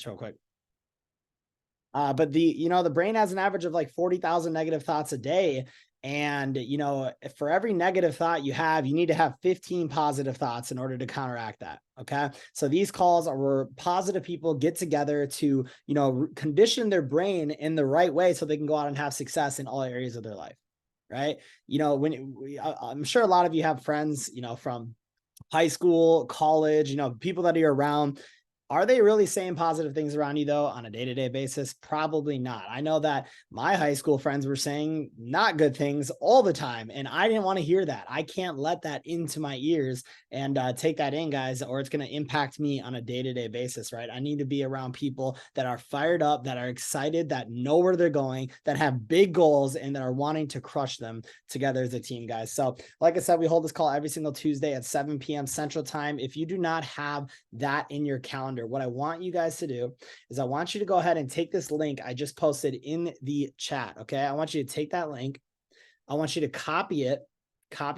this real quick. But the brain has an average of like 40,000 negative thoughts a day. And, for every negative thought you have, you need to have 15 positive thoughts in order to counteract that. Okay. So these calls are where positive people get together to, condition their brain in the right way so they can go out and have success in all areas of their life. Right. I'm sure a lot of you have friends, from high school, college, people that are around. Are they really saying positive things around you though on a day-to-day basis? Probably not. I know that my high school friends were saying not good things all the time, and I didn't want to hear that. I can't let that into my ears and take that in, guys, or it's going to impact me on a day-to-day basis, right? I need to be around people that are fired up, that are excited, that know where they're going, that have big goals, and that are wanting to crush them together as a team, guys. So like I said, we hold this call every single Tuesday at 7 p.m. Central Time. If you do not have that in your calendar, what I want you guys to do is I want you to go ahead and take this link I just posted in the chat. Okay. I want you to take that link. I want you to copy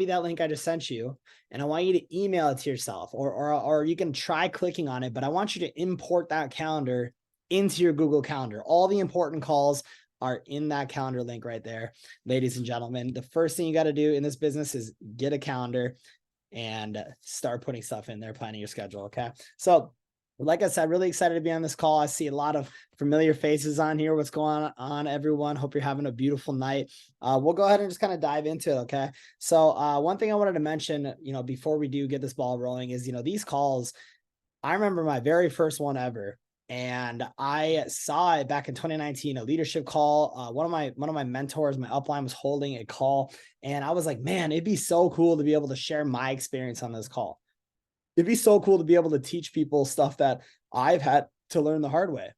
that link I just sent you. And I want you to email it to yourself, or you can try clicking on it, but I want you to import that calendar into your Google Calendar. All the important calls are in that calendar link right there. Ladies and gentlemen, the first thing you got to do in this business is get a calendar and start putting stuff in there, planning your schedule. Okay. So like I said, really excited to be on this call. I see a lot of familiar faces on here. What's going on, everyone? Hope you're having a beautiful night. We'll go ahead and just kind of dive into it. Okay. So one thing I wanted to mention, before we do get this ball rolling is, these calls, I remember my very first one ever. And I saw it back in 2019, a leadership call. One of my mentors, my upline, was holding a call, and I was like, man, it'd be so cool to be able to share my experience on this call. It'd be so cool to be able to teach people stuff that I've had to learn the hard way.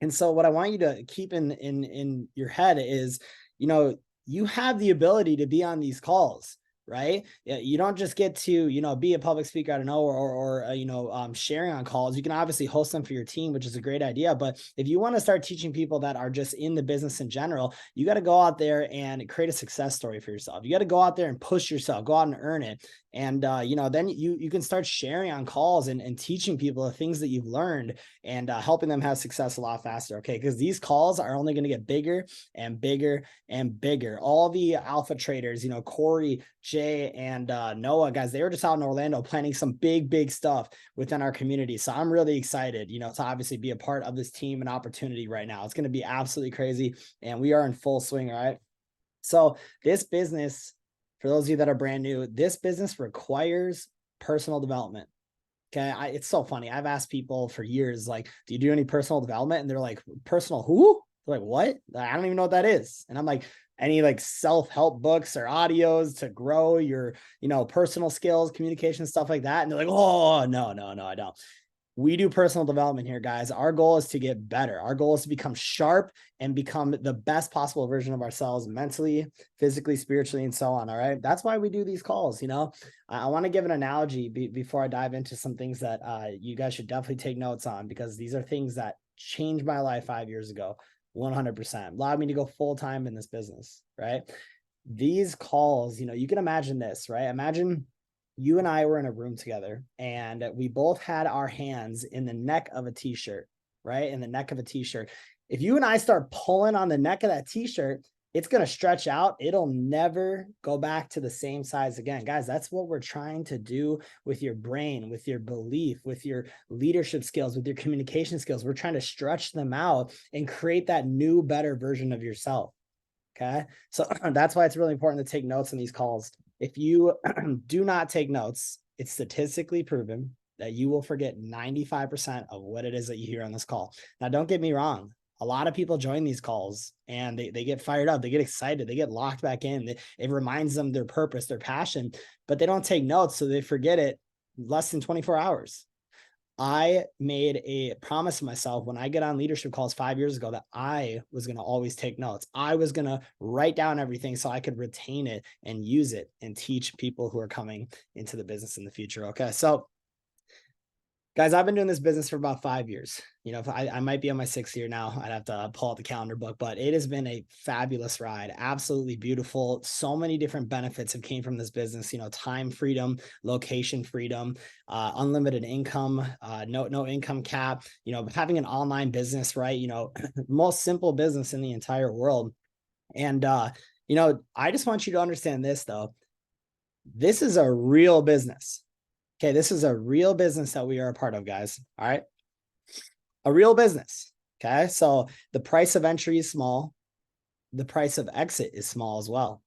And so what I want you to keep in your head is, you have the ability to be on these calls, right? You don't just get to, be a public speaker, I don't know, or sharing on calls. You can obviously host them for your team, which is a great idea. But if you want to start teaching people that are just in the business in general, you got to go out there and create a success story for yourself. You got to go out there and push yourself, go out and earn it. And, then you can start sharing on calls and teaching people the things that you've learned and helping them have success a lot faster. Okay. Because these calls are only going to get bigger and bigger and bigger. All the alpha traders, Corey, Jay, and Noah, guys, they were just out in Orlando planning some big stuff within our community. So I'm really excited, to obviously be a part of this team and opportunity right now. It's going to be absolutely crazy. And we are in full swing. All right. So this business, for those of you that are brand new, this business requires personal development. Okay. It's so funny. I've asked people for years, like, do you do any personal development? And they're like, personal who? They're like, what? I don't even know what that is. And I'm like, any like self-help books or audios to grow your, personal skills, communication, stuff like that. And they're like, oh, no, I don't. We do personal development here, guys. Our goal is to get better. Our goal is to become sharp and become the best possible version of ourselves mentally, physically, spiritually, and so on. All right. That's why we do these calls. I want to give an analogy before I dive into some things that you guys should definitely take notes on, because these are things that changed my life 5 years ago. 100% allowed me to go full time in this business. Right. These calls, you can imagine this, right? Imagine you and I were in a room together and we both had our hands in the neck of a t-shirt, right? In the neck of a t-shirt. If you and I start pulling on the neck of that t-shirt, it's going to stretch out. It'll never go back to the same size again. Guys, that's what we're trying to do with your brain, with your belief, with your leadership skills, with your communication skills. We're trying to stretch them out and create that new, better version of yourself. Okay. So that's why it's really important to take notes on these calls. If you do not take notes, it's statistically proven that you will forget 95% of what it is that you hear on this call. Now, don't get me wrong. A lot of people join these calls and they get fired up. They get excited. They get locked back in. It reminds them their purpose, their passion, but they don't take notes. So they forget it less than 24 hours. I made a promise to myself when I get on leadership calls 5 years ago that I was going to always take notes. I was going to write down everything so I could retain it and use it and teach people who are coming into the business in the future. Okay. So Guys, I've been doing this business for about 5 years. You know, if I might be on my 6th year now. I'd have to pull out the calendar book, but it has been a fabulous ride. Absolutely beautiful. So many different benefits have came from this business. You know, time freedom, location freedom, unlimited income, no income cap. You know, having an online business, right? You know, most simple business in the entire world. And you know, I just want you to understand this though. This is a real business. Okay, this is a real business that we are a part of, guys. All right. A real business. Okay. So the price of entry is small. The price of exit is small as well.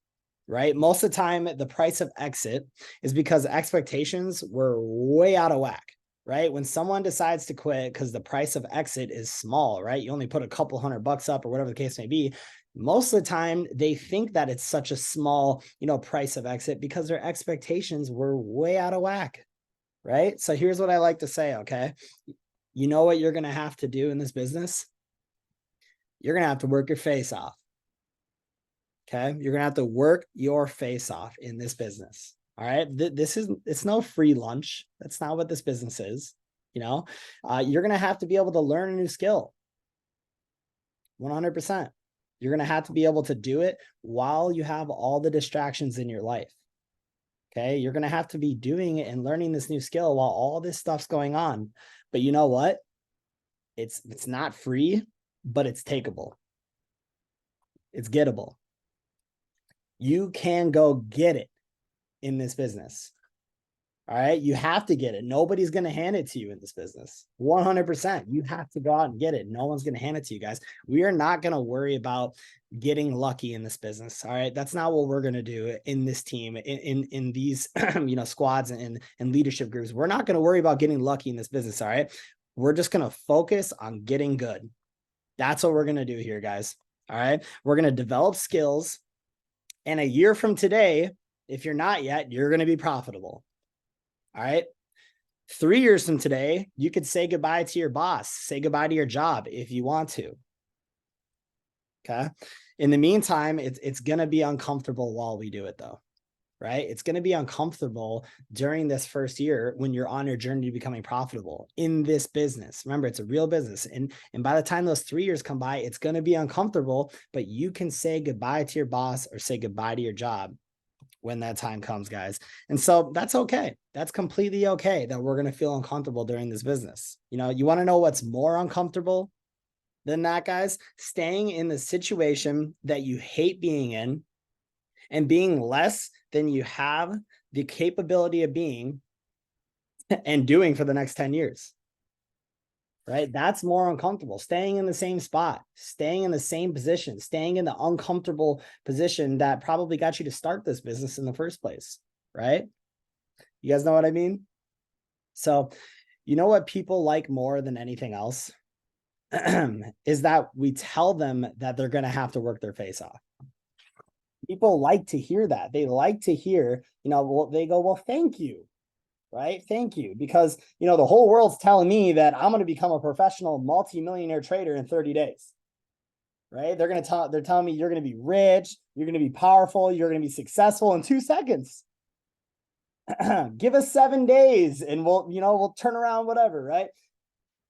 Right. Most of the time, the price of exit is because expectations were way out of whack. Right. When someone decides to quit because the price of exit is small, right? You only put a couple $100 up or whatever the case may be. Most of the time, they think that it's such a small, you know, price of exit because their expectations were way out of whack. Right? So here's what I like to say, okay? You know what you're going to have to do in this business? You're going to have to work your face off. Okay? You're going to have to work your face off in this business. All right? It's no free lunch. That's not what this business is. You know, you're going to have to be able to learn a new skill. 100%. You're going to have to be able to do it while you have all the distractions in your life. Okay, you're going to have to be doing it and learning this new skill while all this stuff's going on. But you know what? It's not free, but it's takeable. It's gettable. You can go get it in this business. All right, you have to get it. Nobody's going to hand it to you in this business. 100%. You have to go out and get it. No one's going to hand it to you, guys. We are not going to worry about getting lucky in this business. All right, that's not what we're going to do in this team, in these you know, squads and leadership groups. We're not going to worry about getting lucky in this business. All right, we're just going to focus on getting good. That's what we're going to do here, guys. All right, we're going to develop skills, and a year from today, if you're not yet, you're going to be profitable. All right. 3 years from today, you could say goodbye to your boss, say goodbye to your job if you want to. Okay. In the meantime, it's going to be uncomfortable while we do it, though. Right. It's going to be uncomfortable during this first year when you're on your journey to becoming profitable in this business. Remember, it's a real business. And by the time those 3 years come by, it's going to be uncomfortable, but you can say goodbye to your boss or say goodbye to your job when that time comes, guys. And so that's okay. That's completely okay that we're going to feel uncomfortable during this business. You know, you want to know what's more uncomfortable than that, guys? Staying in the situation that you hate being in and being less than you have the capability of being and doing for the next 10 years. Right? That's more uncomfortable. Staying in the same spot, staying in the same position, staying in the uncomfortable position that probably got you to start this business in the first place. Right? You guys know what I mean? So, you know what people like more than anything else is that we tell them that they're going to have to work their face off. People like to hear that. They like to hear, you know, well, they go, well, thank you. Right? Thank you. Because, you know, the whole world's telling me that I'm going to become a professional multi-millionaire trader in 30 days. Right? They're telling me you're going to be rich, you're going to be powerful, you're going to be successful in 2 seconds. Give us 7 days and we'll turn around, whatever, right?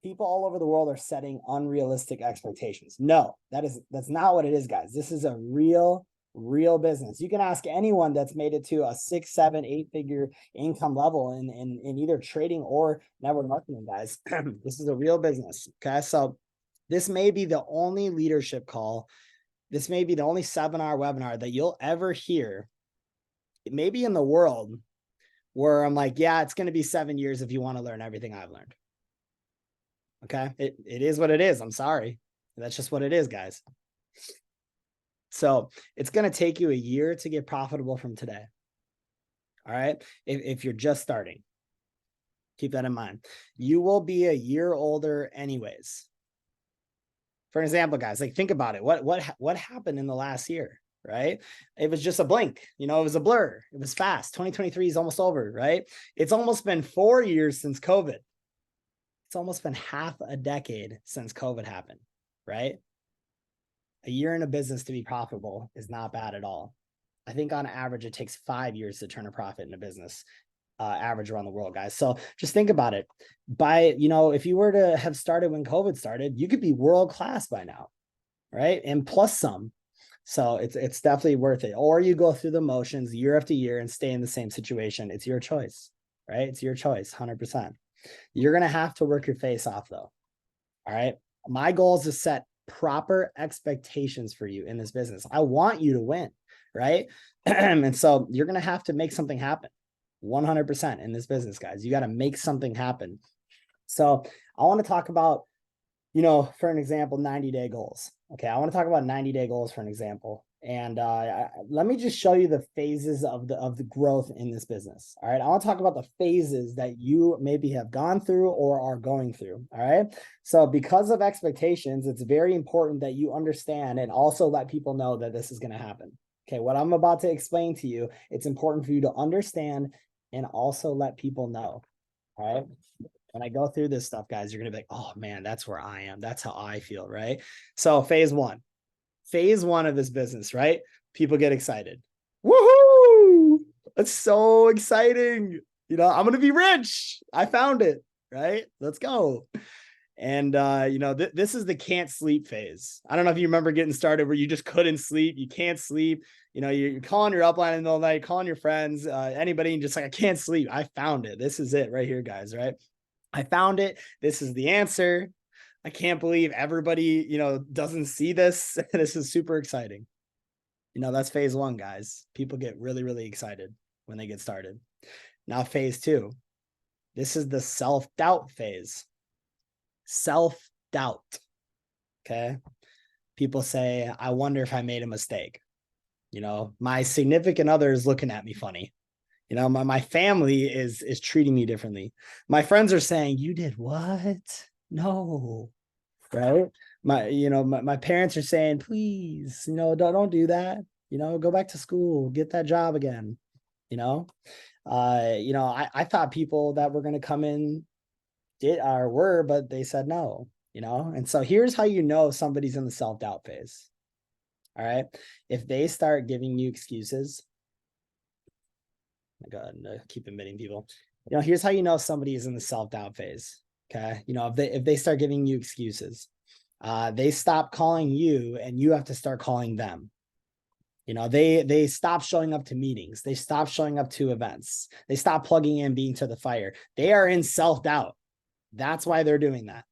People all over the world are setting unrealistic expectations. No, that's not what it is, guys. This is a real business. You can ask anyone that's made it to a 6, 7, 8-figure income level in either trading or network marketing, guys. This is a real business. Okay. So this may be the only leadership call. This may be the only seminar, webinar that you'll ever hear, maybe in the world, where I'm like, yeah, it's going to be 7 years if you want to learn everything I've learned. Okay. It is what it is. I'm sorry. That's just what it is, guys. So it's going to take you a year to get profitable from today. All right. If you're just starting, keep that in mind. You will be a year older anyways. For an example, guys, like think about it. What happened in the last year, right? It was just a blink, you know, it was a blur. It was fast. 2023 is almost over, right? It's almost been 4 years since COVID. It's almost been half a decade since COVID happened, right? A year in a business to be profitable is not bad at all. I think on average, it takes 5 years to turn a profit in a business. average around the world, guys. So just think about it. If you were to have started when COVID started, you could be world-class by now, right? And plus some. So it's definitely worth it. Or you go through the motions year after year and stay in the same situation. It's your choice, right? It's your choice, 100%. You're going to have to work your face off though. All right. My goal is to set proper expectations for you in this business. I want you to win, right? And so you're going to have to make something happen 100% in this business, guys. You got to make something happen. So I want to talk about, for an example, 90-day goals. Okay, I want to talk about 90-day goals for an example. And let me just show you the phases of the growth in this business. All right, I want to talk about the phases that you maybe have gone through or are going through. All right, so because of expectations, it's very important that you understand and also let people know that this is going to happen. Okay, what I'm about to explain to you, it's important for you to understand and also let people know. All right. When I go through this stuff, guys, you're going to be like, oh man, that's where I am. That's how I feel, right? So phase one of this business, right? People get excited. Woohoo! That's so exciting. I'm going to be rich. I found it, right? Let's go. And, this is the can't sleep phase. I don't know if you remember getting started where you just couldn't sleep. You can't sleep. You're calling your upline in the middle of the night, calling your friends, anybody, and just like, I can't sleep. I found it. This is it right here, guys, right? I found it. This is the answer. I can't believe everybody, doesn't see this. This is super exciting. That's phase one, guys. People get really, really excited when they get started. Now, phase two, this is the self-doubt phase. Self-doubt. Okay. People say, I wonder if I made a mistake. My significant other is looking at me funny. My family is treating me differently. My friends are saying, you did what? No. Right. My parents are saying, please, don't do that. Go back to school, get that job again. I thought people that were going to come in were, but they said no, and so here's how somebody's in the self-doubt phase. All right. If they start giving you excuses, go ahead and keep admitting people. Here's how somebody is in the self-doubt phase. Okay. If they start giving you excuses, they stop calling you and you have to start calling them. They stop showing up to meetings. They stop showing up to events. They stop plugging in, being to the fire. They are in self-doubt. That's why they're doing that.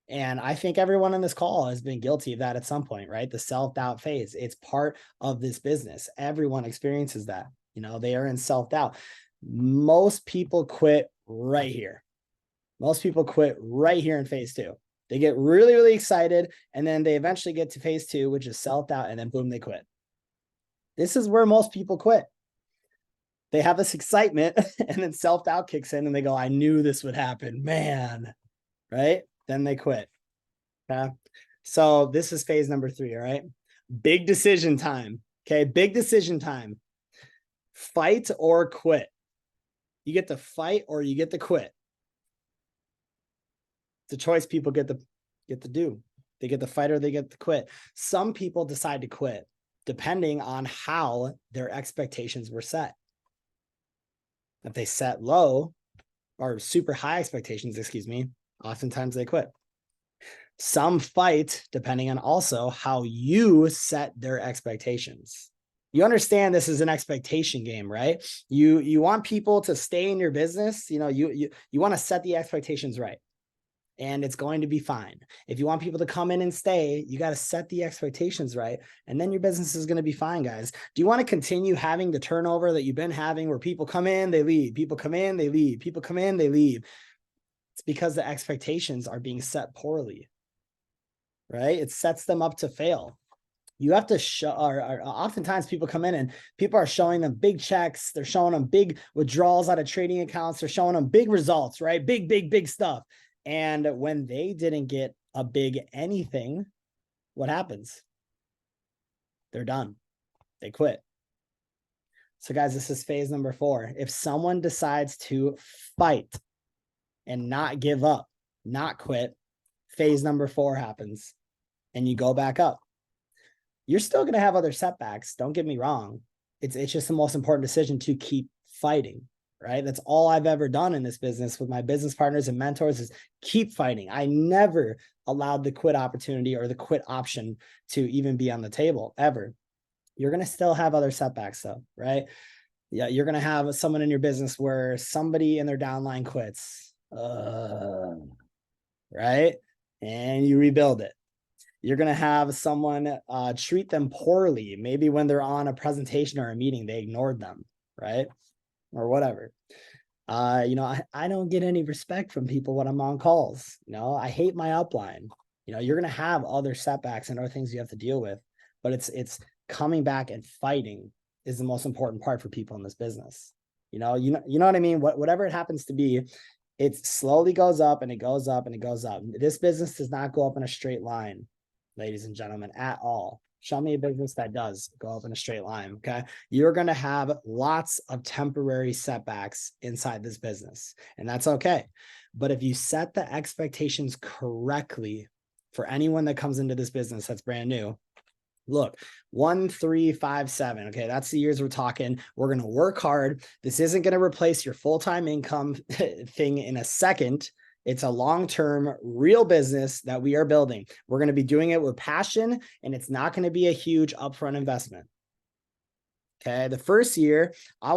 And I think everyone on this call has been guilty of that at some point, right? The self-doubt phase. It's part of this business. Everyone experiences that. They are in self-doubt. Most people quit right here. Most people quit right here in phase two. They get really, really excited, and then they eventually get to phase two, which is self-doubt, and then boom, they quit. This is where most people quit. They have this excitement, and then self-doubt kicks in, and they go, I knew this would happen, man, right? Then they quit. Okay. So this is phase number 3, all right? Big decision time. Okay, big decision time. Fight or quit. You get to fight or you get to quit. It's a choice people get to do. They get to fight or they get to quit. Some people decide to quit depending on how their expectations were set. If they set low or super high expectations, oftentimes they quit. Some fight depending on also how you set their expectations. You understand this is an expectation game, right? You want people to stay in your business. You want to set the expectations right, and it's going to be fine. If you want people to come in and stay, you got to set the expectations right, and then your business is going to be fine, guys. Do you want to continue having the turnover that you've been having where people come in, they leave, people come in, they leave, people come in, they leave? It's because the expectations are being set poorly, right? It sets them up to fail. You have to show, oftentimes people come in and people are showing them big checks. They're showing them big withdrawals out of trading accounts. They're showing them big results, right? Big stuff. And when they didn't get a big anything, what happens? They're done. They quit. So guys, this is phase number 4. If someone decides to fight and not give up, not quit, phase number 4 happens and you go back up. You're still going to have other setbacks. Don't get me wrong. It's just the most important decision to keep fighting, right? That's all I've ever done in this business with my business partners and mentors is keep fighting. I never allowed the quit opportunity or the quit option to even be on the table ever. You're going to still have other setbacks though, right? Yeah, you're going to have someone in your business where somebody in their downline quits, right? And you rebuild it. You're going to have someone treat them poorly. Maybe when they're on a presentation or a meeting, they ignored them, right? Or whatever. I don't get any respect from people when I'm on calls. I hate my upline. You're going to have other setbacks and other things you have to deal with, but it's coming back and fighting is the most important part for people in this business. You know what I mean? Whatever it happens to be, it slowly goes up and it goes up and it goes up. This business does not go up in a straight line, ladies and gentlemen, at all. Show me a business that does go up in a straight line, okay? You're going to have lots of temporary setbacks inside this business, and that's okay. But if you set the expectations correctly for anyone that comes into this business that's brand new, look, 1, 3, 5, 7. Okay, that's the years we're talking. We're going to work hard. This isn't going to replace your full-time income thing in a second. It's a long-term real business that we are building. We're going to be doing it with passion, and it's not going to be a huge upfront investment. Okay, the first year, you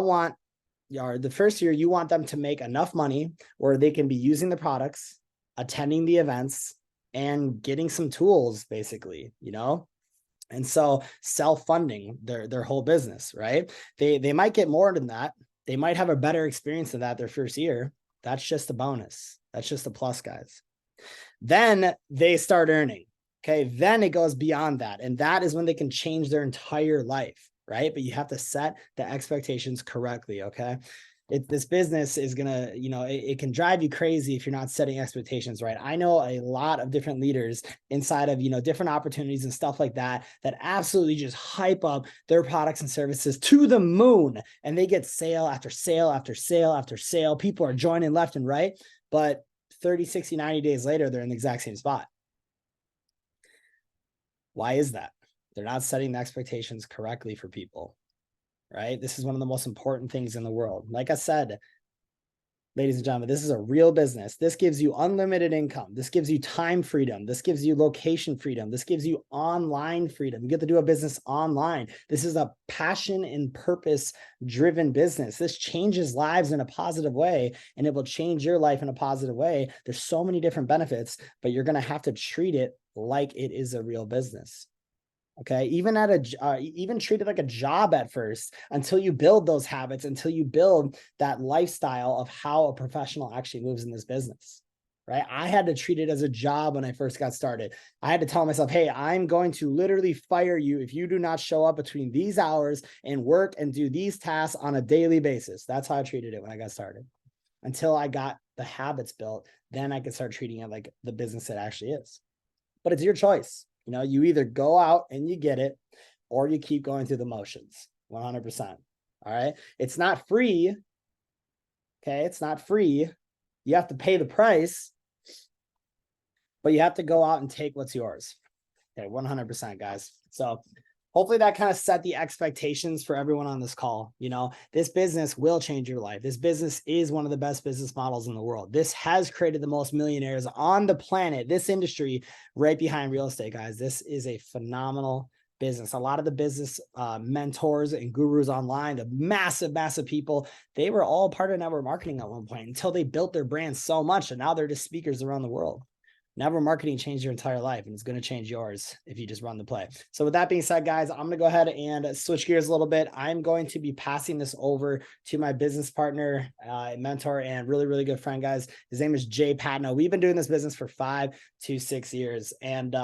want them to make enough money where they can be using the products, attending the events, and getting some tools, basically, And so self-funding their whole business, right? They might get more than that. They might have a better experience than that their first year. That's just a bonus. That's just a plus, guys. Then they start earning. Okay. Then it goes beyond that. And that is when they can change their entire life, right? But you have to set the expectations correctly. Okay. This business is going to, it can drive you crazy if you're not setting expectations right. I know a lot of different leaders inside of, different opportunities and stuff like that absolutely just hype up their products and services to the moon, and they get sale after sale after sale after sale. People are joining left and right, but 30, 60, 90 days later, they're in the exact same spot. Why is that? They're not setting the expectations correctly for people. Right? This is one of the most important things in the world. Like I said, ladies and gentlemen, this is a real business. This gives you unlimited income. This gives you time freedom. This gives you location freedom. This gives you online freedom. You get to do a business online. This is a passion and purpose driven business. This changes lives in a positive way, and it will change your life in a positive way. There's so many different benefits, but you're going to have to treat it like it is a real business. Okay, even treat it like a job at first until you build those habits, until you build that lifestyle of how a professional actually moves in this business, right? I had to treat it as a job when I first got started. I had to tell myself, hey, I'm going to literally fire you if you do not show up between these hours and work and do these tasks on a daily basis. That's how I treated it when I got started. Until I got the habits built, then I could start treating it like the business it actually is. But it's your choice. You either go out and you get it, or you keep going through the motions. 100%. All right. It's not free. Okay. It's not free. You have to pay the price, but you have to go out and take what's yours. Okay. 100%, guys. So hopefully that kind of set the expectations for everyone on this call. This business will change your life. This business is one of the best business models in the world. This has created the most millionaires on the planet. This industry right behind real estate, guys. This is a phenomenal business. A lot of the business mentors and gurus online, the massive people, they were all part of network marketing at one point until they built their brand so much. And now they're just speakers around the world. Network marketing changed your entire life, and it's going to change yours if you just run the play. So with that being said, guys, I'm going to go ahead and switch gears a little bit. I'm going to be passing this over to my business partner, mentor, and really, really good friend, guys. His name is Jay PATNODE. We've been doing this business for 5 to 6 years. And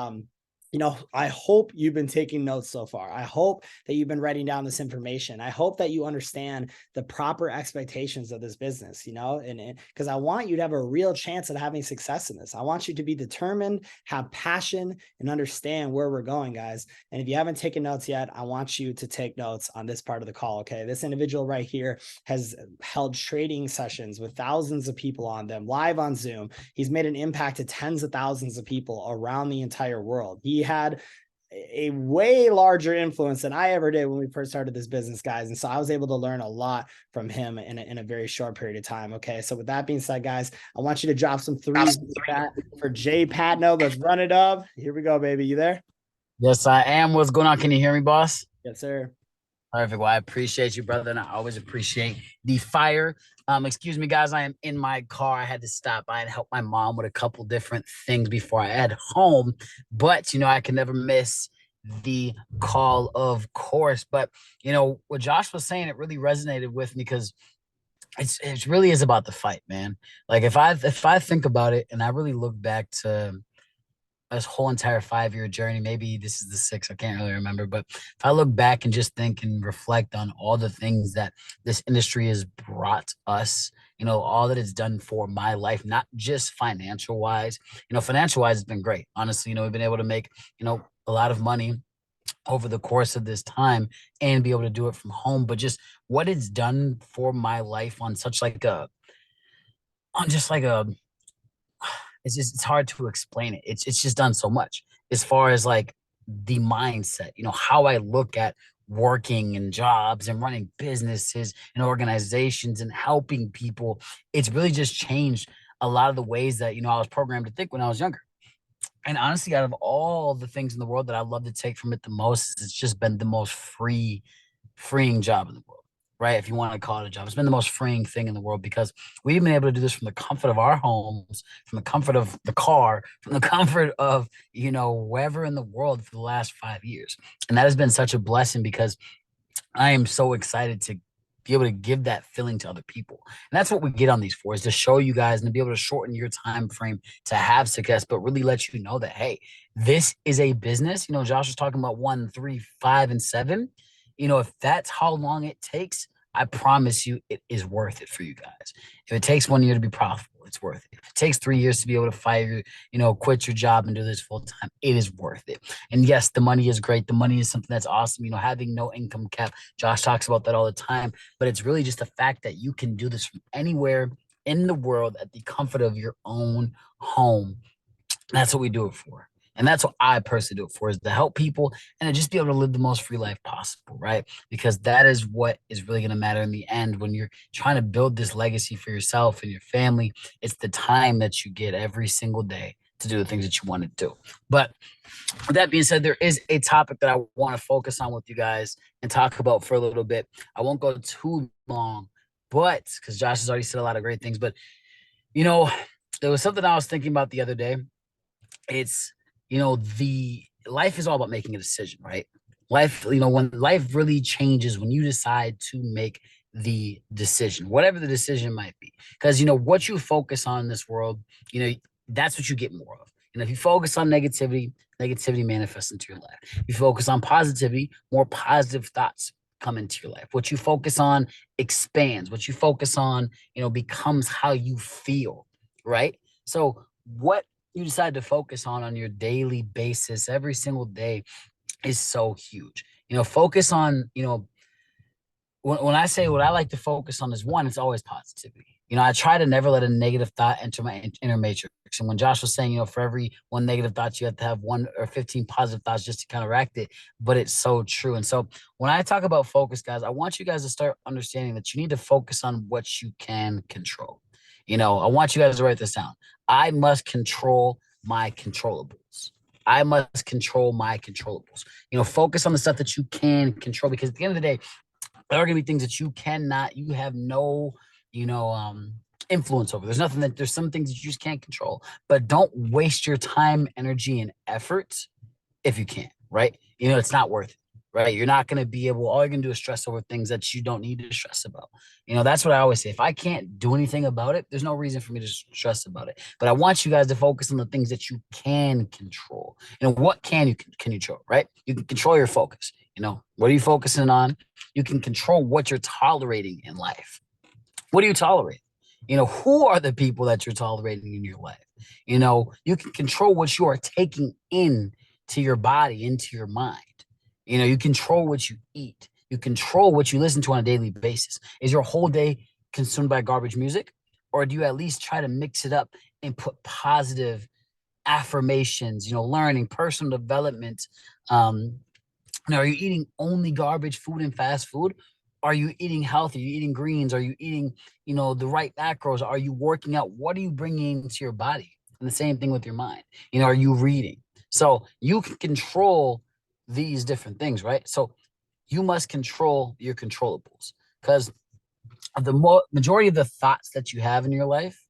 I hope you've been taking notes so far. I hope that you've been writing down this information. I hope that you understand the proper expectations of this business, and because I want you to have a real chance at having success in this. I want you to be determined, have passion, and understand where we're going, guys. And if you haven't taken notes yet, I want you to take notes on this part of the call. Okay. This individual right here has held trading sessions with thousands of people on them live on Zoom. He's made an impact to tens of thousands of people around the entire world. He had a way larger influence than I ever did when we first started this business, guys. And so I was able to learn a lot from him in a very short period of time. Okay. So with that being said, guys, I want you to drop some threes for Jay PATNODE. Let's run it up. Here we go, baby. You there? Yes, I am. What's going on? Can you hear me, boss? Yes, sir. Perfect. Well, I appreciate you, brother, and I always appreciate the fire. Excuse me, guys. I am in my car. I had to stop. I had helped my mom with a couple different things before I head home, but I can never miss the call, of course. But what Josh was saying, it really resonated with me because it really is about the fight, man. Like if I think about it, and I really look back to this whole entire 5-year journey. Maybe this is the sixth. I can't really remember. But if I look back and just think and reflect on all the things that this industry has brought us, all that it's done for my life, not just financial wise. Financial wise, it's been great. Honestly, we've been able to make, a lot of money over the course of this time and be able to do it from home. But just what it's done for my life on such like a, on just like a, it's hard to explain it. It's just done so much as far as like the mindset, how I look at working and jobs and running businesses and organizations and helping people. It's really just changed a lot of the ways that, I was programmed to think when I was younger. And honestly, out of all the things in the world that I love to take from it the most, it's just been the most freeing job in the world, right? If you want to call it a job, it's been the most freeing thing in the world because we've been able to do this from the comfort of our homes, from the comfort of the car, from the comfort of, wherever in the world for the last 5 years. And that has been such a blessing because I am so excited to be able to give that feeling to other people. And that's what we get on these for, is to show you guys and to be able to shorten your time frame to have success, but really let you know that, hey, this is a business. Josh was talking about 1, 3, 5, and 7. If that's how long it takes, I promise you it is worth it for you guys. If it takes 1 year to be profitable, it's worth it. If it takes 3 years to be able to fire, quit your job and do this full time, it is worth it. And yes, the money is great. The money is something that's awesome. Having no income cap. Josh talks about that all the time, but it's really just the fact that you can do this from anywhere in the world at the comfort of your own home. That's what we do it for. And that's what I personally do it for, is to help people and to just be able to live the most free life possible, right? Because that is what is really going to matter in the end when you're trying to build this legacy for yourself and your family. It's the time that you get every single day to do the things that you want to do. But with that being said, there is a topic that I want to focus on with you guys and talk about for a little bit. I won't go too long, but because Josh has already said a lot of great things, but there was something I was thinking about the other day. It's the life is all about making a decision, right? Life, when life really changes, when you decide to make the decision, whatever the decision might be, because what you focus on in this world, that's what you get more of. If you focus on negativity, negativity manifests into your life. If you focus on positivity, more positive thoughts come into your life. What you focus on expands. What you focus on, becomes how you feel, right? So what you decide to focus on your daily basis every single day is so huge. Focus on, when I say what I like to focus on is, one, it's always positivity. I try to never let a negative thought enter my inner matrix. And when Josh was saying, for every one negative thought, you have to have 1 or 15 positive thoughts just to counteract it. But it's so true. And so when I talk about focus, guys, I want you guys to start understanding that you need to focus on what you can control. I want you guys to write this down. I must control my controllables. I must control my controllables. Focus on the stuff that you can control, because at the end of the day, there are going to be things that you have no, influence over. There's some things that you just can't control, but don't waste your time, energy, and effort if you can't, right? It's not worth it, right? You're not going to be able, all you're going to do is stress over things that you don't need to stress about. That's what I always say. If I can't do anything about it, there's no reason for me to stress about it. But I want you guys to focus on the things that you can control. What can you control, right? You can control your focus. What are you focusing on? You can control what you're tolerating in life. What are you tolerating? Who are the people that you're tolerating in your life? You can control what you are taking in to your body, into your mind. You control what you eat. You control what you listen to on a daily basis. Is your whole day consumed by garbage music? Or do you at least try to mix it up and put positive affirmations, learning, personal development. Now, are you eating only garbage food and fast food? Are you eating healthy? Are you eating greens? Are you eating, the right macros? Are you working out? What are you bringing into your body? And the same thing with your mind. Are you reading? So you can control these different things, right? So you must control your controllables, because the majority of the thoughts that you have in your life,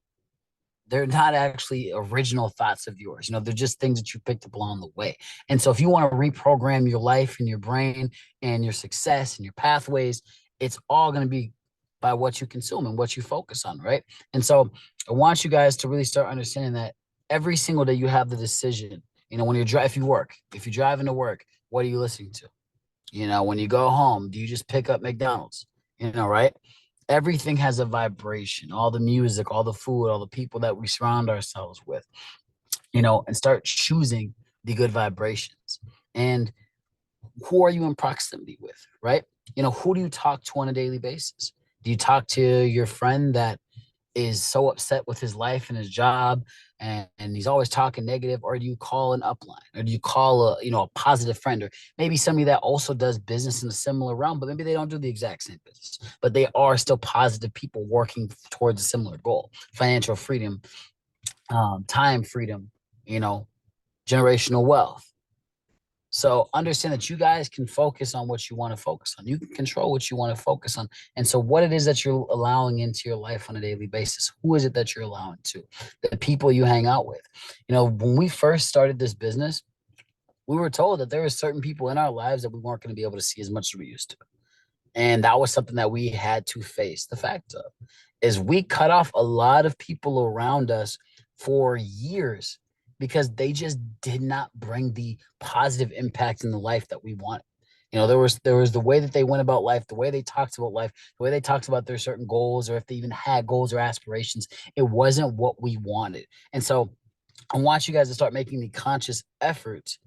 they're not actually original thoughts of yours. They're just things that you picked up along the way. And so if you want to reprogram your life and your brain and your success and your pathways, it's all going to be by what you consume and what you focus on, right? And so I want you guys to really start understanding that every single day you have the decision. When you're if you're driving to work, what are you listening to? When you go home, do you just pick up McDonald's? Right? Everything has a vibration, all the music, all the food, all the people that we surround ourselves with, and start choosing the good vibrations. And who are you in proximity with, right? Who do you talk to on a daily basis? Do you talk to your friend that is so upset with his life and his job, and he's always talking negative? Or do you call an upline, or do you call a positive friend, or maybe somebody that also does business in a similar realm, but maybe they don't do the exact same business, but they are still positive people working towards a similar goal: financial freedom, time freedom, generational wealth. So understand that you guys can focus on what you want to focus on. You can control what you want to focus on. And so what it is that you're allowing into your life on a daily basis, who is it that you're allowing to? The people you hang out with. When we first started this business, we were told that there were certain people in our lives that we weren't going to be able to see as much as we used to. And that was something that we had to face. The fact of is we cut off a lot of people around us for years because they just did not bring the positive impact in the life that we wanted. There was the way that they went about life, the way they talked about life, the way they talked about their certain goals, or if they even had goals or aspirations. It wasn't what we wanted. And so I want you guys to start making the conscious effort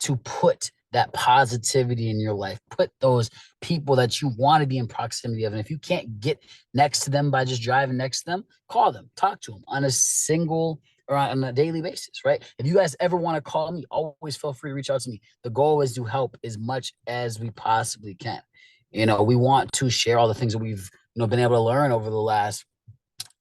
to put that positivity in your life, put those people that you want to be in proximity of. And if you can't get next to them by just driving next to them, call them, talk to them on a single or on a daily basis, right? If you guys ever want to call me, always feel free to reach out to me. The goal is to help as much as we possibly can. We want to share all the things that we've, been able to learn over the last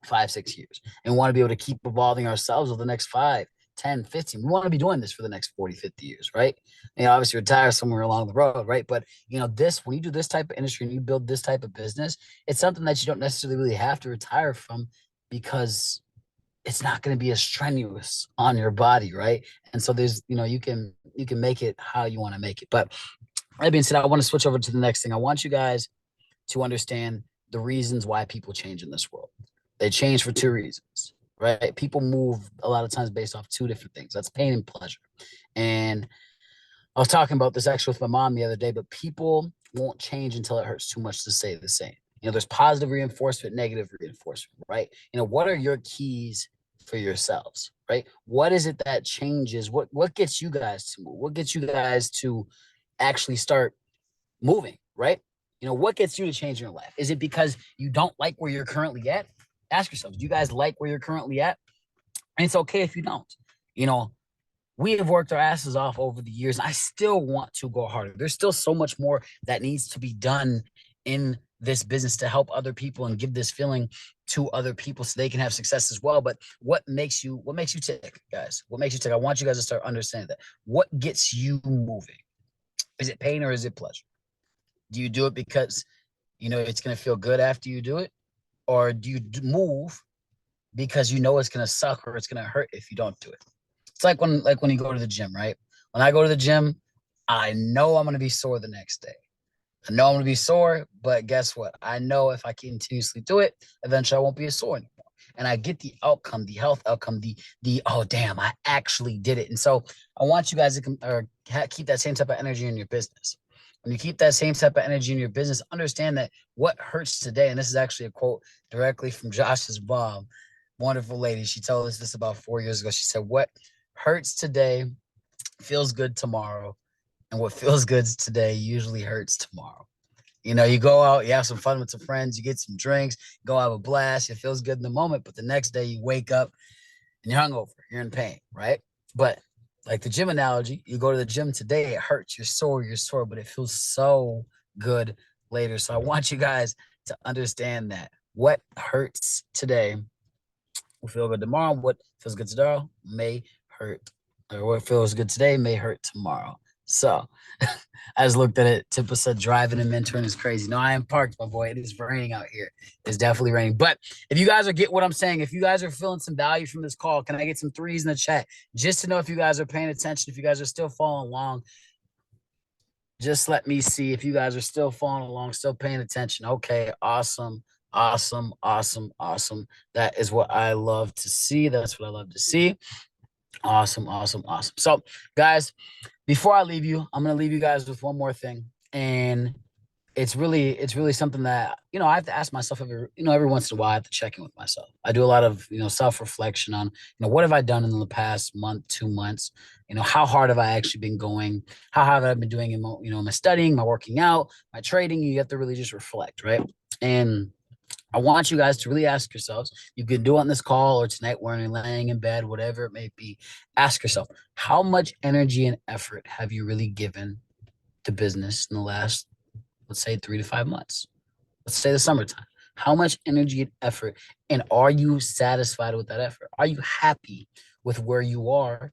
5-6 years, and we want to be able to keep evolving ourselves over the next 5, 10, 15. We want to be doing this for the next 40, 50 years, right? Obviously retire somewhere along the road, right? But, when you do this type of industry and you build this type of business, it's something that you don't necessarily really have to retire from, because it's not going to be as strenuous on your body, right? And so there's, you can make it how you want to make it. But that being said, I want to switch over to the next thing. I want you guys to understand the reasons why people change in this world. They change for 2 reasons, right? People move a lot of times based off 2 different things. That's pain and pleasure. And I was talking about this actually with my mom the other day, but people won't change until it hurts too much to stay the same. There's positive reinforcement, negative reinforcement, right? What are your keys for yourselves, right? What is it that changes? What gets you guys to move? What gets you guys to actually start moving, right? What gets you to change your life? Is it because you don't like where you're currently at? Ask yourself, do you guys like where you're currently at? And it's okay if you don't. We have worked our asses off over the years. I still want to go harder. There's still so much more that needs to be done in this business to help other people and give this feeling to other people so they can have success as well. But what makes you tick, guys? What makes you tick? I want you guys to start understanding that. What gets you moving? Is it pain or is it pleasure? Do you do it because, it's going to feel good after you do it? Or do you move because it's going to suck or it's going to hurt if you don't do it? It's like when you go to the gym, right? When I go to the gym, I know I'm going to be sore the next day. I know I'm going to be sore, but guess what? I know if I continuously do it, eventually I won't be as sore anymore. And I get the outcome, the health outcome, oh, damn, I actually did it. And so I want you guys to keep that same type of energy in your business. When you keep that same type of energy in your business, understand that what hurts today, and this is actually a quote directly from Josh's mom, wonderful lady. She told us this about 4 years ago. She said, what hurts today feels good tomorrow, and what feels good today usually hurts tomorrow. You go out, you have some fun with some friends, you get some drinks, go have a blast, it feels good in the moment, but the next day you wake up and you're hungover, you're in pain, right? But like the gym analogy, you go to the gym today, it hurts, you're sore, but it feels so good later. So I want you guys to understand that what hurts today will feel good tomorrow. What feels good tomorrow may hurt, or what feels good today may hurt tomorrow. So I just looked at it. Tippa said driving and mentoring is crazy. No, I am parked, my boy. It is raining out here. It's definitely raining. But if you guys are get what I'm saying, if you guys are feeling some value from this call, can I get some threes in the chat just to know if you guys are paying attention, if you guys are still following along? Just let me see if you guys are still following along, still paying attention. Okay, awesome. Awesome, awesome, awesome. That is what I love to see. That's what I love to see. Awesome, awesome, awesome. So, guys, before I leave you, I'm gonna leave you guys with one more thing, and it's really something that I have to ask myself every once in a while. I have to check in with myself. I do a lot of self reflection on what have I done in the past month, 2 months. How hard have I actually been going? How have I been doing in my studying, my working out, my trading? You have to really just reflect, right? And I want you guys to really ask yourselves. You can do it on this call or tonight when you're laying in bed, whatever it may be. Ask yourself, how much energy and effort have you really given to business in the last, let's say, 3 to 5 months? Let's say the summertime. How much energy and effort, and are you satisfied with that effort? Are you happy with where you are?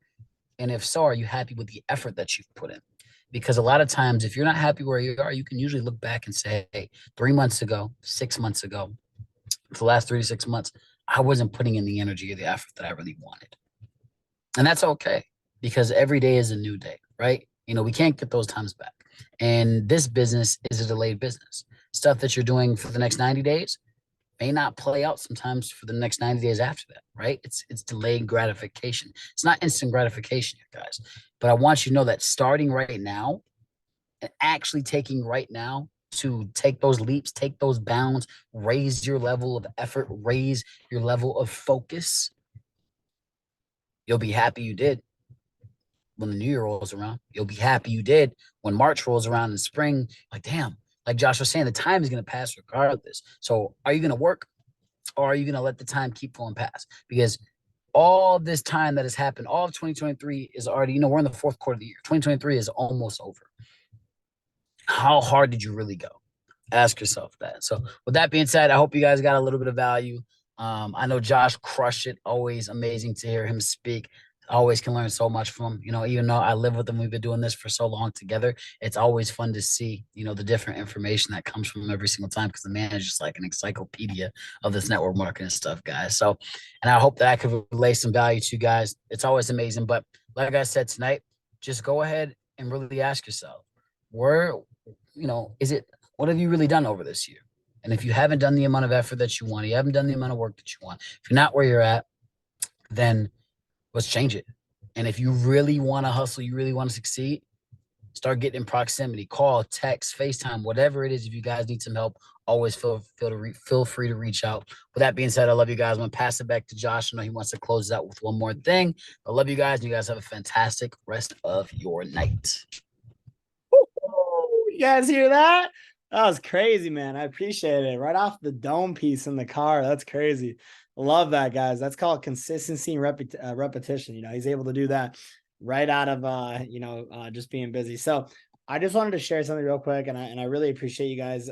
And if so, are you happy with the effort that you've put in? Because a lot of times, if you're not happy where you are, you can usually look back and say, hey, 3 months ago, 6 months ago, for the last 3 to 6 months, I wasn't putting in the energy or the effort that I really wanted. And that's okay because every day is a new day, right? We can't get those times back. And this business is a delayed business. Stuff that you're doing for the next 90 days may not play out sometimes for the next 90 days after that, right? It's delayed gratification. It's not instant gratification, you guys. But I want you to know that starting right now and actually taking right now to take those leaps, take those bounds, raise your level of effort, raise your level of focus, you'll be happy you did when the new year rolls around. You'll be happy you did when March rolls around in spring. Like, damn, like Josh was saying, the time is going to pass regardless. So are you going to work or are you going to let the time keep going past? Because all this time that has happened, all of 2023 is already, we're in the fourth quarter of the year. 2023 is almost over. How hard did you really go? Ask yourself that. So with that being said, I hope you guys got a little bit of value. I know Josh crushed it. Always amazing to hear him speak. Always can learn so much from him. Even though I live with him, we've been doing this for so long together. It's always fun to see, the different information that comes from him every single time because the man is just like an encyclopedia of this network marketing stuff, guys. So, and I hope that I could relay some value to you guys. It's always amazing. But like I said tonight, just go ahead and really ask yourself, where, is it, what have you really done over this year? And if you haven't done the amount of effort that you want, you haven't done the amount of work that you want, if you're not where you're at, then let's change it. And if you really want to hustle, you really want to succeed, start getting in proximity, call, text, FaceTime, whatever it is. If you guys need some help, always feel free to reach out. With that being said, I love you guys. I'm going to pass it back to Josh. I know he wants to close it out with one more thing. I love you guys, and you guys have a fantastic rest of your night. You guys hear that? That was crazy, man. I appreciate it. Right off the dome piece in the car. That's crazy. Love that, guys. That's called consistency and repetition. He's able to do that right out of just being busy. So I just wanted to share something real quick, and I really appreciate you guys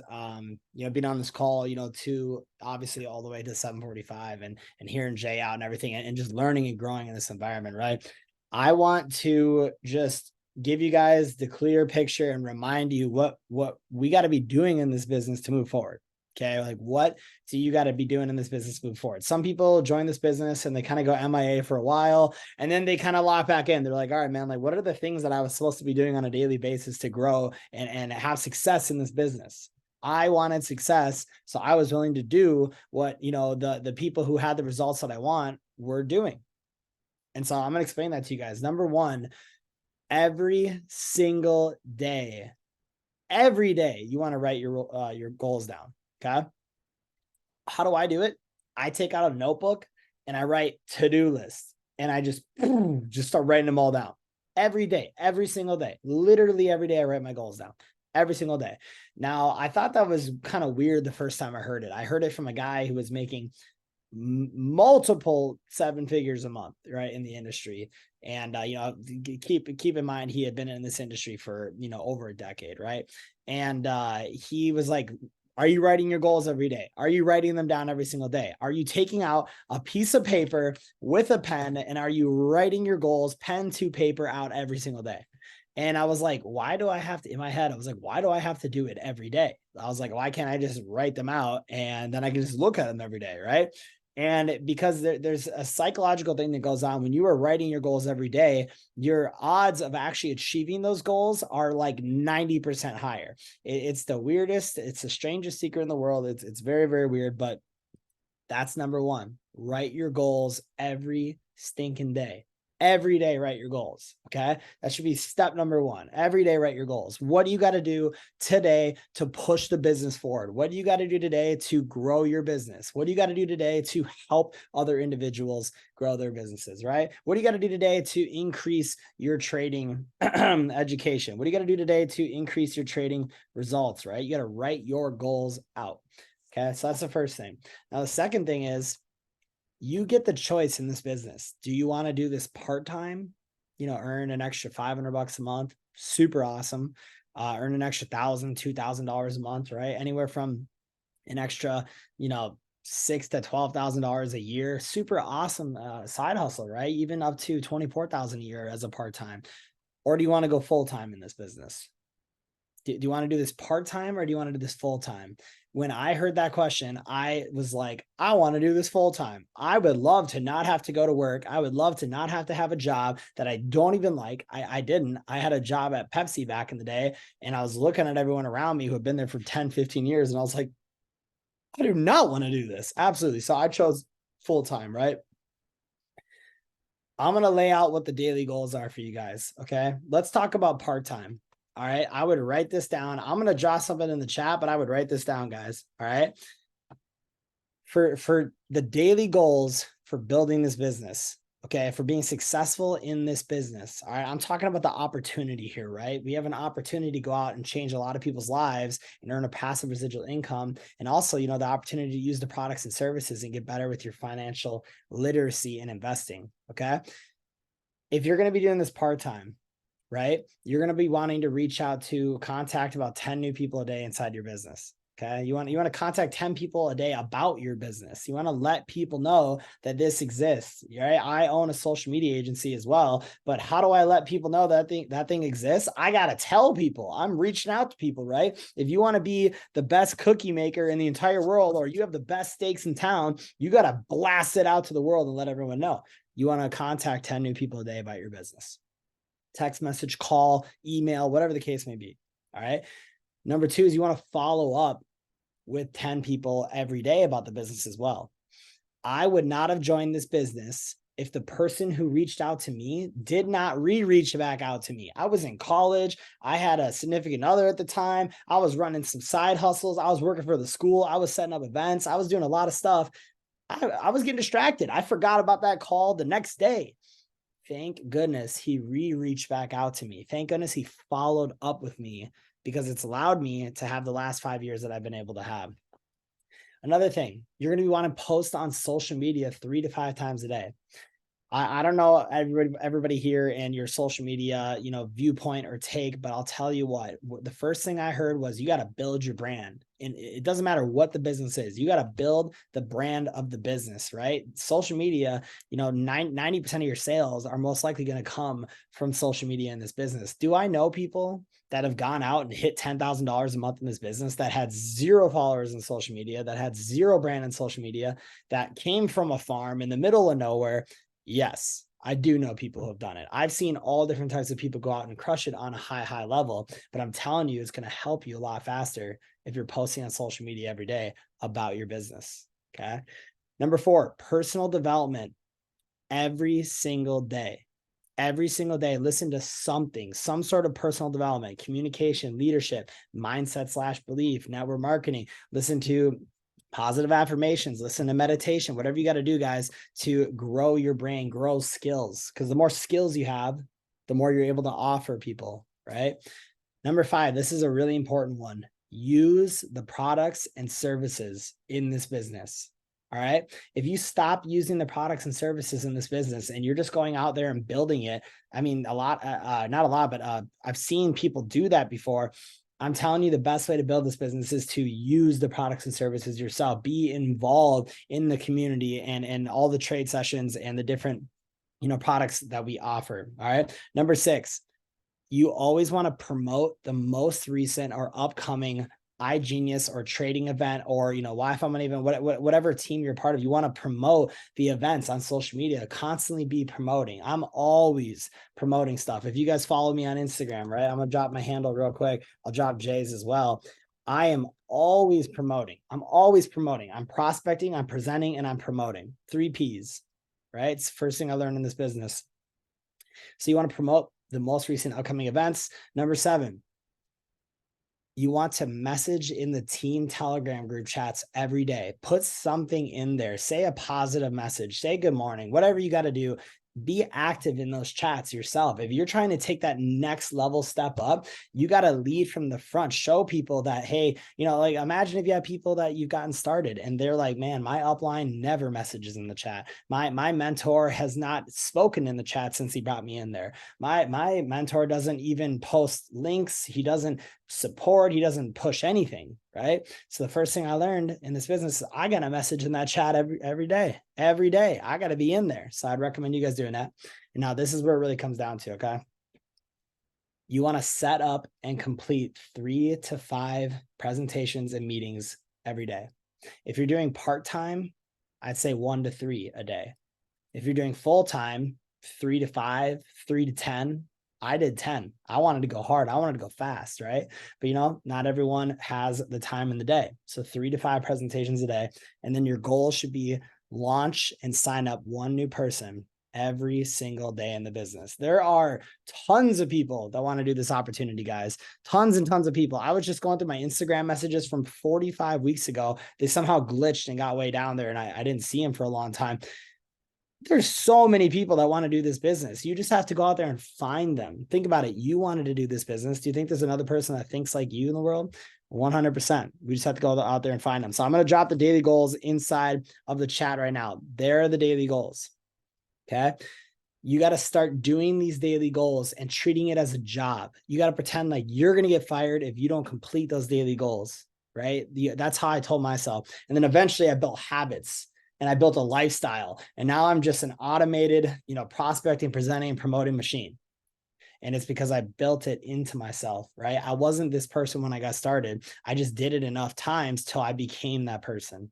being on this call, to obviously all the way to 7:45 and hearing Jay out and everything and just learning and growing in this environment, right? I want to just give you guys the clear picture and remind you what we got to be doing in this business to move forward. Okay. Like, what do you got to be doing in this business to move forward? Some people join this business and they kind of go MIA for a while and then they kind of lock back in. They're like, all right, man, like, what are the things that I was supposed to be doing on a daily basis to grow and have success in this business? I wanted success. So I was willing to do what, the people who had the results that I want were doing. And so I'm going to explain that to you guys. Number one, every single day, you want to write your goals down. Okay. How do I do it? I take out a notebook and I write to-do lists and I just start writing them all down every day, every single day, literally every day. I write my goals down every single day. Now, I thought that was kind of weird the first time I heard it. I heard it from a guy who was making multiple 7 figures a month, right, in the industry. And keep in mind he had been in this industry for over a decade, right? And he was like, are you writing your goals every day? Are you writing them down every single day? Are you taking out a piece of paper with a pen and are you writing your goals pen to paper out every single day? And I was like, why do I have to, in my head, I was like, why do I have to do it every day? I was like, why can't I just write them out and then I can just look at them every day, right? And because there's a psychological thing that goes on when you are writing your goals every day, your odds of actually achieving those goals are like 90% higher. It's the weirdest, it's the strangest secret in the world. It's very, very weird, but that's number one. Write your goals every stinking day. Every day, write your goals. Okay. That should be step number one. Every day, write your goals. What do you got to do today to push the business forward? What do you got to do today to grow your business? What do you got to do today to help other individuals grow their businesses, right? What do you got to do today to increase your trading education? What do you got to do today to increase your trading results, right? You got to write your goals out. Okay. So that's the first thing. Now, the second thing is, you get the choice in this business. Do you want to do this part-time, earn an extra $500 a month? Super awesome. Earn an extra $1,000, $2,000 a month, right? Anywhere from an extra, $6,000 to $12,000 a year. Super awesome side hustle, right? Even up to $24,000 a year as a part-time. Or do you want to go full-time in this business? Do you want to do this part-time or do you want to do this full-time? When I heard that question, I was like, I want to do this full-time. I would love to not have to go to work. I would love to not have to have a job that I don't even like. I didn't. I had a job at Pepsi back in the day, and I was looking at everyone around me who had been there for 10, 15 years, and I was like, I do not want to do this. Absolutely. So I chose full-time, right? I'm going to lay out what the daily goals are for you guys. Okay. Let's talk about part-time. All right. I would write this down. I'm going to draw something in the chat, but I would write this down, guys. All right. For the daily goals for building this business. Okay. For being successful in this business. All right. I'm talking about the opportunity here, right? We have an opportunity to go out and change a lot of people's lives and earn a passive residual income. And also, the opportunity to use the products and services and get better with your financial literacy and investing. Okay. If you're going to be doing this part-time, right, you're going to be wanting to reach out to contact about 10 new people a day inside your business. Okay. You want to contact 10 people a day about your business. You want to let people know that this exists. Right. I own a social media agency as well, but how do I let people know that thing exists? I got to tell people. I'm reaching out to people, right? If you want to be the best cookie maker in the entire world, or you have the best steaks in town, you got to blast it out to the world and let everyone know. You want to contact 10 new people a day about your business. Text message, call, email, whatever the case may be. All right. Number two is you want to follow up with 10 people every day about the business as well. I would not have joined this business if the person who reached out to me did not reach back out to me. I was in college. I had a significant other at the time. I was running some side hustles. I was working for the school. I was setting up events. I was doing a lot of stuff. I was getting distracted. I forgot about that call the next day. Thank goodness he reached back out to me. Thank goodness he followed up with me, because it's allowed me to have the last 5 years that I've been able to have. Another thing, you're going to be wanting to post on social media 3 to 5 times a day. I don't know everybody here and your social media, viewpoint or take, but I'll tell you what, the first thing I heard was you got to build your brand. And it doesn't matter what the business is. You got to build the brand of the business, right? Social media, 90% of your sales are most likely going to come from social media in this business. Do I know people that have gone out and hit $10,000 a month in this business that had 0 followers in social media, that had 0 brand in social media, that came from a farm in the middle of nowhere? Yes, I do know people who have done it. I've seen all different types of people go out and crush it on a high level, but I'm telling you, it's going to help you a lot faster if you're posting on social media every day about your business. Okay. Number 4, personal development every single day. Every single day, listen to something, some sort of personal development, communication, leadership, mindset / belief, network marketing. Listen to positive affirmations, listen to meditation, whatever you got to do, guys, to grow your brain, grow skills. Because the more skills you have, the more you're able to offer people, right? Number 5, this is a really important one. Use the products and services in this business. All right. If you stop using the products and services in this business and you're just going out there and building it, I mean, a lot, not a lot, but I've seen people do that before. I'm telling you, the best way to build this business is to use the products and services yourself, be involved in the community and all the trade sessions and the different, products that we offer. All right. Number 6, you always want to promote the most recent or upcoming iGenius or trading event, or Wi-Fi money event, whatever team you're part of. You want to promote the events on social media, constantly be promoting. I'm always promoting stuff. If you guys follow me on Instagram, right, I'm gonna drop my handle real quick. I'll drop Jay's as well. I am always promoting. I'm prospecting, I'm presenting, and I'm promoting. 3 P's, right? It's the first thing I learned in this business. So you want to promote the most recent upcoming events. Number 7, you want to message in the team Telegram group chats every day. Put something in there. Say a positive message. Say good morning. Whatever you got to do. Be active in those chats yourself. If you're trying to take that next level step up, you got to lead from the front. Show people that, hey, like imagine if you have people that you've gotten started and they're like, man, my upline never messages in the chat. My mentor has not spoken in the chat since he brought me in there. My mentor doesn't even post links. He doesn't support. He doesn't push anything, right? So the first thing I learned in this business is I got to message in that chat every day. I got to be in there. So I'd recommend you guys doing that. And now this is where it really comes down to, okay? You want to set up and complete 3 to 5 presentations and meetings every day. If you're doing part-time, I'd say 1 to 3 a day. If you're doing full-time, 3 to 5, 3 to 10. I did 10. I wanted to go hard. I wanted to go fast, right? But not everyone has the time in the day. So 3 to 5 presentations a day. And then your goal should be launch and sign up 1 new person every single day in the business. There are tons of people that want to do this opportunity, guys. Tons and tons of people. I was just going through my Instagram messages from 45 weeks ago. They somehow glitched and got way down there, and I didn't see them for a long time. There's so many people that want to do this business. You just have to go out there and find them. Think about it. You wanted to do this business. Do you think there's another person that thinks like you in the world? 100%. We just have to go out there and find them. So I'm going to drop the daily goals inside of the chat right now. There are the daily goals. Okay. You got to start doing these daily goals and treating it as a job. You got to pretend like you're going to get fired if you don't complete those daily goals, right? That's how I told myself. And then eventually I built habits. And I built a lifestyle. And now I'm just an automated, prospecting, presenting, and promoting machine. And it's because I built it into myself, right? I wasn't this person when I got started. I just did it enough times till I became that person.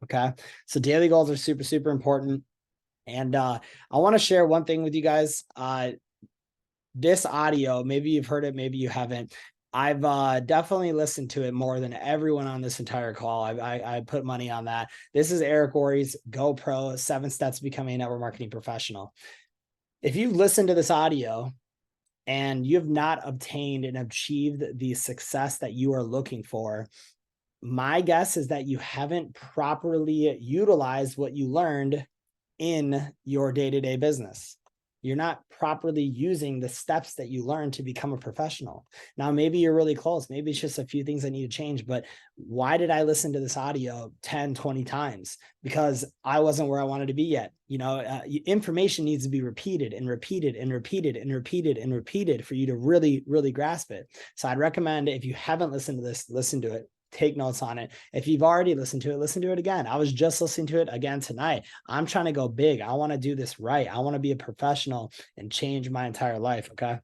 Okay. So daily goals are super, super important. And I want to share one thing with you guys. This audio, maybe you've heard it, maybe you haven't. I've definitely listened to it more than everyone on this entire call. I put money on that. This is Eric Worre's GoPro 7 Steps to Becoming a Network Marketing Professional. If you've listened to this audio and you have not obtained and achieved the success that you are looking for, my guess is that you haven't properly utilized what you learned in your day-to-day business. You're not properly using the steps that you learned to become a professional. Now, maybe you're really close. Maybe it's just a few things that need to change, but why did I listen to this audio 10, 20 times? Because I wasn't where I wanted to be yet. Information needs to be repeated and repeated and repeated and repeated and repeated for you to really, really grasp it. So I'd recommend, if you haven't listened to this, listen to it. Take notes on it. If you've already listened to it, listen to it again. I was just listening to it again tonight. I'm trying to go big. I want to do this right. I want to be a professional and change my entire life. Okay.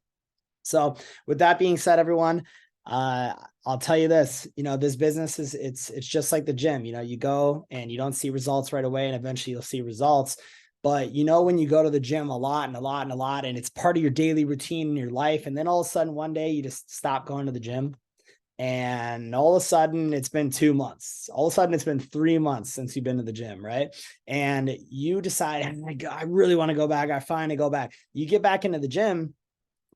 So with that being said, everyone, I'll tell you this, this business it's just like the gym. You go and you don't see results right away, and eventually you'll see results. But when you go to the gym a lot and a lot and a lot, and it's part of your daily routine in your life, and then all of a sudden one day you just stop going to the gym. And all of a sudden it's been 2 months. All of a sudden it's been 3 months since you've been to the gym, right? And you decide, I really want to go back. I finally go back. You get back into the gym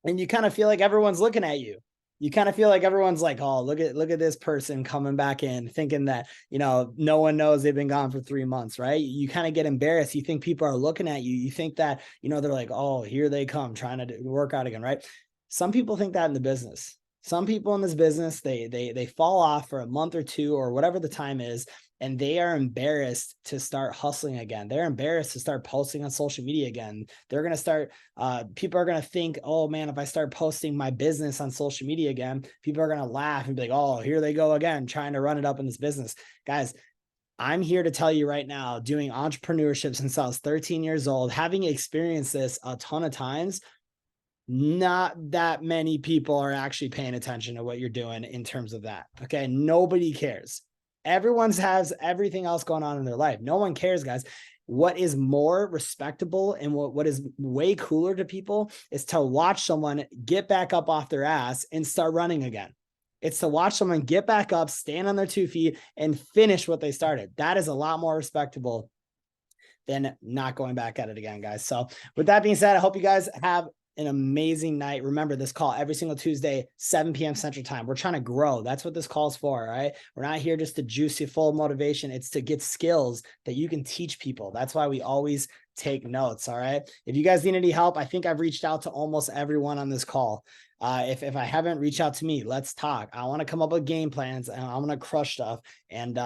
and you kind of feel like everyone's looking at you. You kind of feel like everyone's like, oh, look at this person coming back in, thinking that, no one knows they've been gone for 3 months, right? You kind of get embarrassed. You think people are looking at you. You think that, they're like, oh, here they come trying to work out again, right? Some people think that in the business. Some people in this business, they fall off for a month or two or whatever the time is, and they are embarrassed to start hustling again. They're embarrassed to start posting on social media again. They're going to start, people are going to think, oh man, if I start posting my business on social media again, people are going to laugh and be like, oh, here they go again, trying to run it up in this business. Guys, I'm here to tell you right now, doing entrepreneurship since I was 13 years old, having experienced this a ton of times, not that many people are actually paying attention to what you're doing in terms of that. Okay. Nobody cares. Everyone's has everything else going on in their life. No one cares, guys. What is more respectable and what is way cooler to people is to watch someone get back up off their ass and start running again. It's to watch someone get back up, stand on their 2 feet, and finish what they started. That is a lot more respectable than not going back at it again, guys. So with that being said, I hope you guys have an amazing night. Remember, this call every single Tuesday, 7 p.m. Central Time. We're trying to grow. That's what this call is for, all right? We're not here just to juice you full of motivation. It's to get skills that you can teach people. That's why we always take notes, all right? If you guys need any help, I think I've reached out to almost everyone on this call. If I haven't, reach out to me. Let's talk. I want to come up with game plans, and I'm going to crush stuff and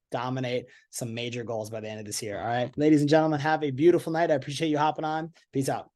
dominate some major goals by the end of this year, all right? Ladies and gentlemen, have a beautiful night. I appreciate you hopping on. Peace out.